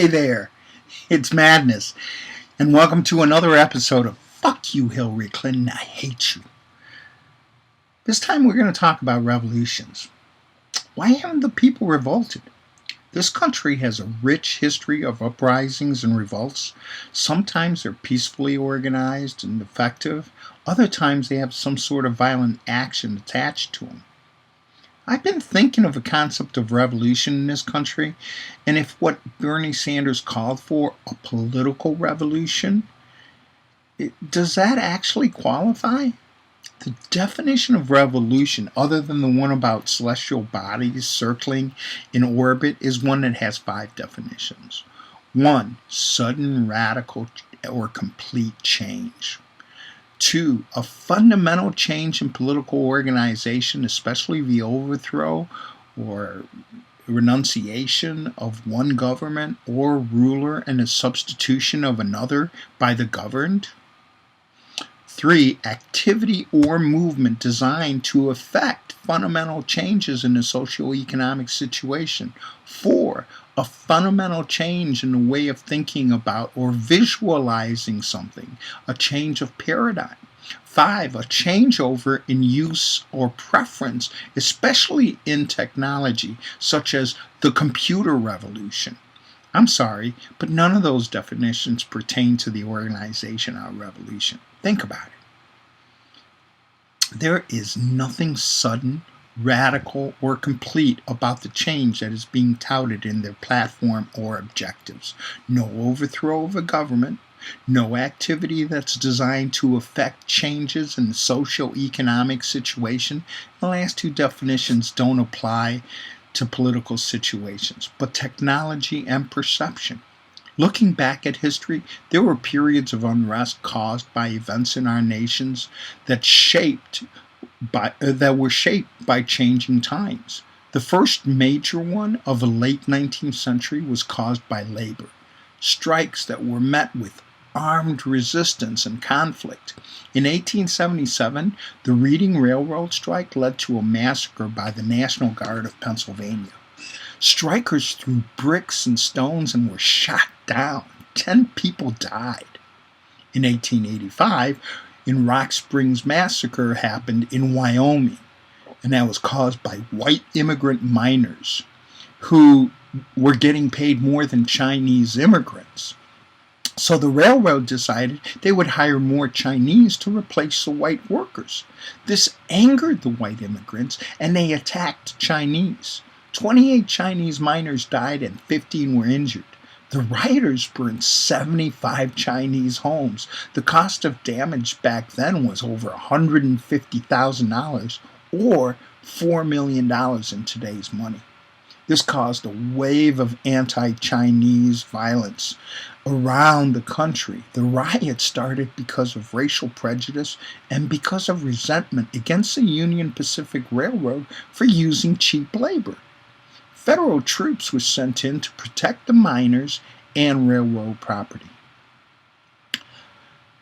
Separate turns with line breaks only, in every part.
Hey there, it's Madness, and welcome to another episode of Fuck You, Hillary Clinton, I Hate You. This time we're going to talk about revolutions. Why haven't the people revolted? This country has a rich history of uprisings and revolts. Sometimes they're peacefully organized and effective. Other times they have some sort of violent action attached to them. I've been thinking of the concept of revolution in this country, and if what Bernie Sanders called for, a political revolution, does that actually qualify? The definition of revolution, other than the one about celestial bodies circling in orbit, is one that has 5 definitions. 1. Sudden, radical, or complete change. 2. A fundamental change in political organization, especially the overthrow or renunciation of one government or ruler and the substitution of another by the governed. 3. Activity or movement designed to effect fundamental changes in the socio-economic situation. 4. A fundamental change in the way of thinking about or visualizing something, a change of paradigm. 5. A changeover in use or preference, especially in technology, such as the computer revolution. I'm sorry, but none of those definitions pertain to the organization or revolution. Think about it. There is nothing sudden, radical, or complete about the change that is being touted in their platform or objectives. No overthrow of a government, no activity that's designed to affect changes in the socio-economic situation. The last 2 definitions don't apply to political situations, but technology and perception. Looking back at history, there were periods of unrest caused by events in our nations that were shaped by changing times. The first major one of the late 19th century was caused by labor, strikes that were met with armed resistance and conflict. In 1877, the Reading Railroad strike led to a massacre by the National Guard of Pennsylvania. Strikers threw bricks and stones and were shot down. 10 people died. In 1885, in Rock Springs Massacre happened in Wyoming, and that was caused by white immigrant miners who were getting paid more than Chinese immigrants. So the railroad decided they would hire more Chinese to replace the white workers. This angered the white immigrants, and they attacked Chinese. 28 Chinese miners died and 15 were injured. The rioters burned 75 Chinese homes. The cost of damage back then was over $150,000 or $4 million in today's money. This caused a wave of anti-Chinese violence around the country. The riots started because of racial prejudice and because of resentment against the Union Pacific Railroad for using cheap labor. Federal troops were sent in to protect the miners and railroad property.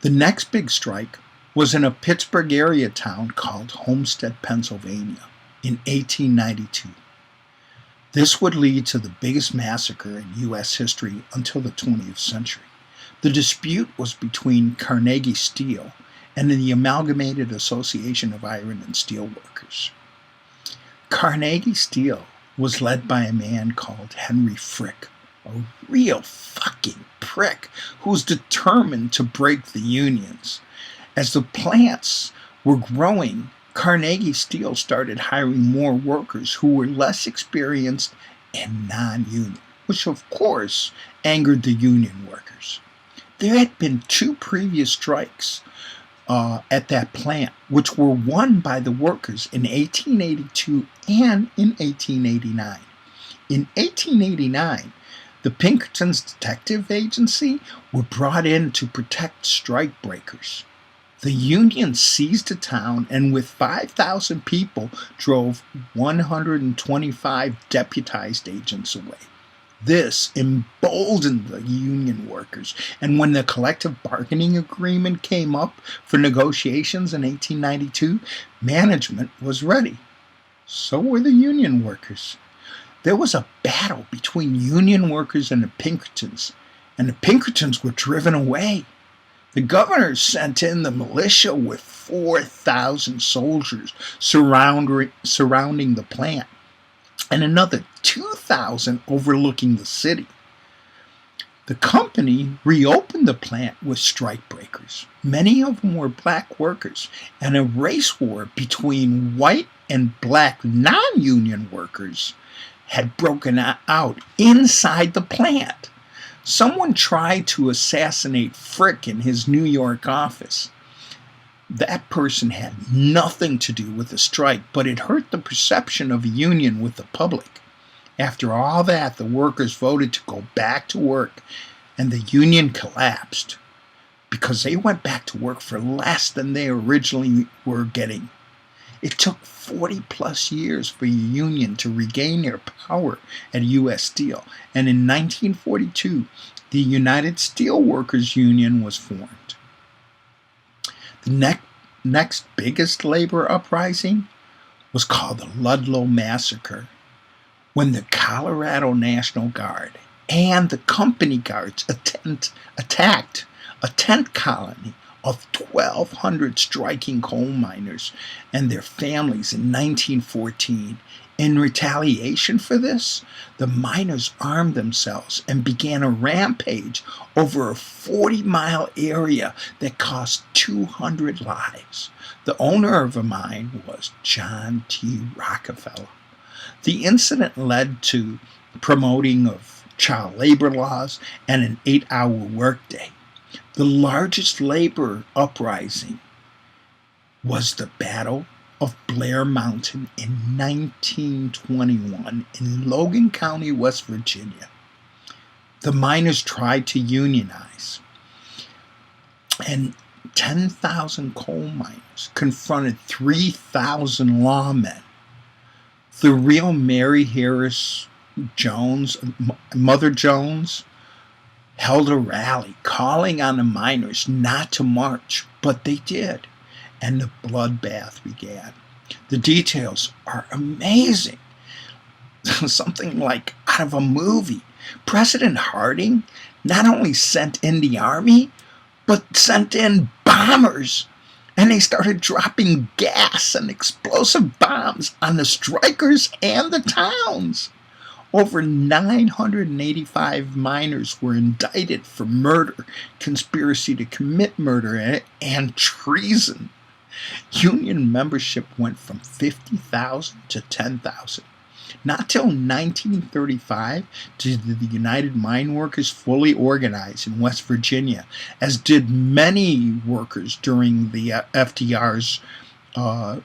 The next big strike was in a Pittsburgh area town called Homestead, Pennsylvania, in 1892. This would lead to the biggest massacre in U.S. history until the 20th century. The dispute was between Carnegie Steel and the Amalgamated Association of Iron and Steel Workers. Carnegie Steel was led by a man called Henry Frick, a real fucking prick who was determined to break the unions. As the plants were growing, Carnegie Steel started hiring more workers who were less experienced and non-union, which of course angered the union workers. There had been 2 previous strikes at that plant, which were won by the workers in 1882 and in 1889. In 1889, the Pinkerton's Detective Agency were brought in to protect strike breakers. The Union seized the town and with 5,000 people drove 125 deputized agents away. This emboldened the union workers, and when the collective bargaining agreement came up for negotiations in 1892, management was ready. So were the union workers. There was a battle between Union workers and the Pinkertons, and the Pinkertons were driven away. The governor sent in the militia with 4,000 soldiers surrounding the plant, and another 2,000 overlooking the city. The company reopened the plant with strikebreakers. Many of them were black workers, and a race war between white and black non-union workers had broken out inside the plant. Someone tried to assassinate Frick in his New York office. That person had nothing to do with the strike, but it hurt the perception of a union with the public. After all that, the workers voted to go back to work, and the union collapsed because they went back to work for less than they originally were getting. It took 40 plus years for the union to regain their power at U.S. Steel, and in 1942, the United Steelworkers Union was formed. The next biggest labor uprising was called the Ludlow Massacre, when the Colorado National Guard and the company guards attacked a tent colony of 1,200 striking coal miners and their families in 1914. In retaliation for this, the miners armed themselves and began a rampage over a 40-mile area that cost 200 lives. The owner of the mine was John T. Rockefeller. The incident led to promoting of child labor laws and an 8-hour workday. The largest labor uprising was the Battle of Blair Mountain in 1921 in Logan County, West Virginia. The miners tried to unionize, and 10,000 coal miners confronted 3,000 lawmen. The real Mary Harris Jones, Mother Jones, held a rally calling on the miners not to march, but they did, and the bloodbath began. The details are amazing. Something like out of a movie. President Harding not only sent in the army, but sent in bombers, and they started dropping gas and explosive bombs on the strikers and the towns. Over 985 miners were indicted for murder, conspiracy to commit murder, and treason. Union membership went from 50,000 to 10,000. Not till 1935 did the United Mine Workers fully organize in West Virginia, as did many workers during the FDR's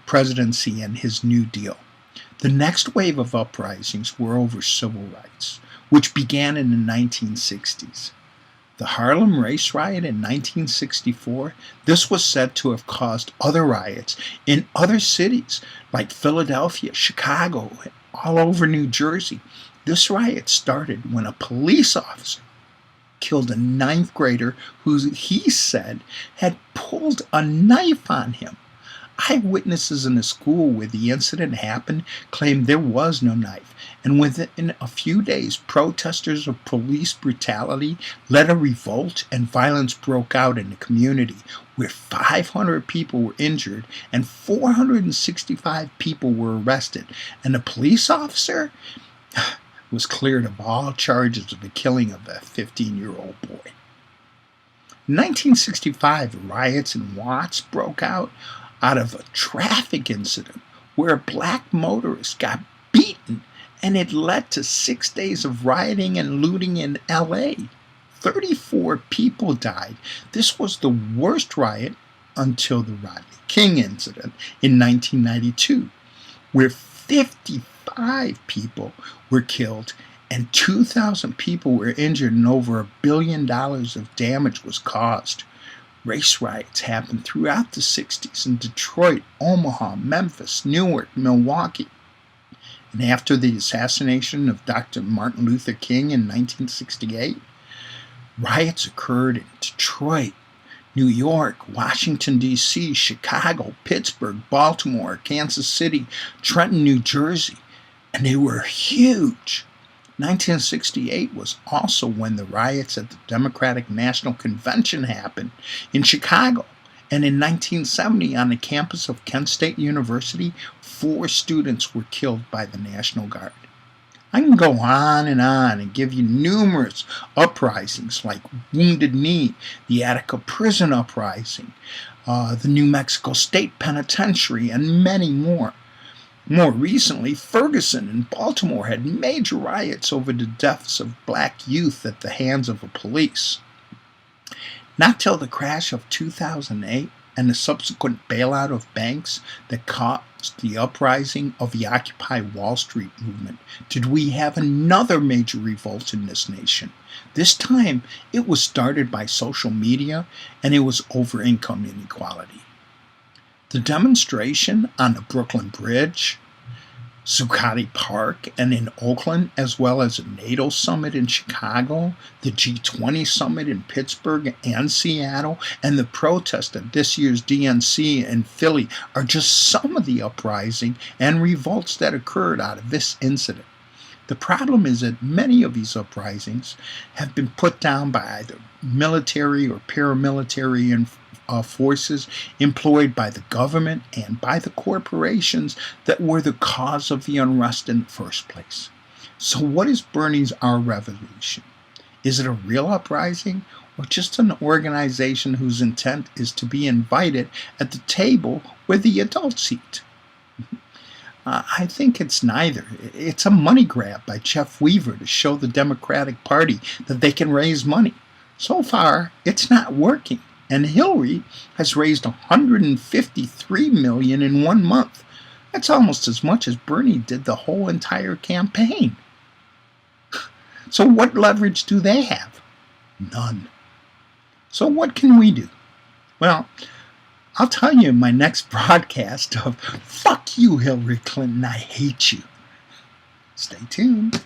presidency and his New Deal. The next wave of uprisings were over civil rights, which began in the 1960s. The Harlem Race Riot in 1964, this was said to have caused other riots in other cities like Philadelphia, Chicago, all over New Jersey. This riot started when a police officer killed a 9th grader who he said had pulled a knife on him. Eyewitnesses in the school where the incident happened claimed there was no knife, and within a few days, protesters of police brutality led a revolt, and violence broke out in the community, where 500 people were injured and 465 people were arrested, and the police officer was cleared of all charges of the killing of a 15-year-old boy. In 1965, riots in Watts broke out of a traffic incident where a black motorist got beaten, and it led to 6 days of rioting and looting in LA. 34 people died. This was the worst riot until the Rodney King incident in 1992, where 55 people were killed and 2,000 people were injured and over $1 billion of damage was caused. Race riots happened throughout the 60s in Detroit, Omaha, Memphis, Newark, Milwaukee. And after the assassination of Dr. Martin Luther King in 1968, riots occurred in Detroit, New York, Washington, D.C., Chicago, Pittsburgh, Baltimore, Kansas City, Trenton, New Jersey, and they were huge. 1968 was also when the riots at the Democratic National Convention happened in Chicago. And in 1970, on the campus of Kent State University, 4 students were killed by the National Guard. I can go on and give you numerous uprisings like Wounded Knee, the Attica Prison Uprising, the New Mexico State Penitentiary, and many more. More recently, Ferguson and Baltimore had major riots over the deaths of black youth at the hands of the police. Not till the crash of 2008 and the subsequent bailout of banks that caused the uprising of the Occupy Wall Street movement did we have another major revolt in this nation. This time, it was started by social media, and it was over income inequality. The demonstration on the Brooklyn Bridge, Zuccotti Park, and in Oakland, as well as the NATO summit in Chicago, the G20 summit in Pittsburgh and Seattle, and the protest at this year's DNC in Philly are just some of the uprising and revolts that occurred out of this incident. The problem is that many of these uprisings have been put down by either military or paramilitary forces employed by the government and by the corporations that were the cause of the unrest in the first place. So what is Bernie's Our Revolution? Is it a real uprising or just an organization whose intent is to be invited at the table where the adults eat? I think it's neither. It's a money grab by Jeff Weaver to show the Democratic Party that they can raise money. So far, it's not working. And Hillary has raised $153 million in 1 month. That's almost as much as Bernie did the whole entire campaign. So what leverage do they have? None. So what can we do? Well, I'll tell you in my next broadcast of Fuck You, Hillary Clinton, I hate you. Stay tuned.